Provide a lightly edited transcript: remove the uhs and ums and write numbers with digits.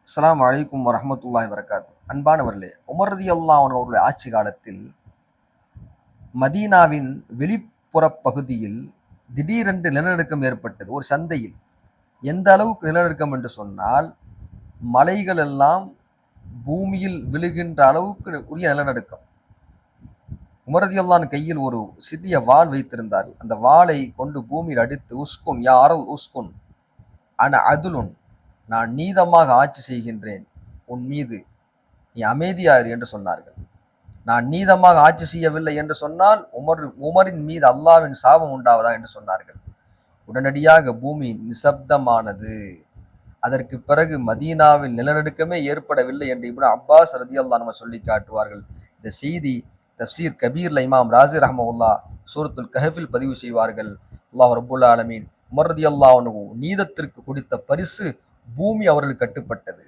அஸ்ஸலாமு அலைக்கும் வரஹ்மத்துல்லாஹி வரகாத்து. அன்பானவர்களே, உமர் ரலியல்லாஹு அன்ஹு அவர்களுடைய ஆட்சி காலத்தில் மதீனாவின் வெளிப்புற பகுதியில் திடீரென்று நிலநடுக்கம் ஏற்பட்டது. ஒரு சந்தையில் எந்த அளவுக்கு நிலநடுக்கம் என்று சொன்னால், மலைகள் எல்லாம் பூமியில் விழுகின்ற அளவுக்கு உரிய நிலநடுக்கம். உமர் ரலியல்லாஹு அன்ஹு கையில் ஒரு சிறிய வாள் வைத்திருந்தார்கள். அந்த வாளை கொண்டு பூமியில் அடித்து, உஸ்குன் யா அரல் உஸ்குன் அன அதுலுன், நான் நீதமாக ஆட்சி செய்கின்றேன் உன் மீது, நீ அமைதியாயிரு என்று சொன்னார்கள். நான் நீதமாக ஆட்சி செய்யவில்லை என்று சொன்னால் உமரின் மீது அல்லாஹ்வின் சாபம் உண்டாவதா என்று சொன்னார்கள். உடனடியாக பூமி நிசப்தமானது. அதற்கு பிறகு மதீனாவில் நிலநடுக்கமே ஏற்படவில்லை என்று இப்னு அப்பாஸ் ரதியல்லாஹு அன்ஹு சொல்லி காட்டுவார்கள். இந்த செய்தி தஃப்சீர் கபீர்ல இமாம் ராஸி ரஹ்மத்துல்லாஹ் சூரத்துல் கஹஃபில் பதிவு செய்வார்கள். அல்லாஹ் ரப்புல் ஆலமீன் உமர் ரதியல்லாஹு அன்ஹு நீதத்திற்கு கொடுத்த பரிசு பூமி அவர்களுக்கு கட்டுப்பட்டது.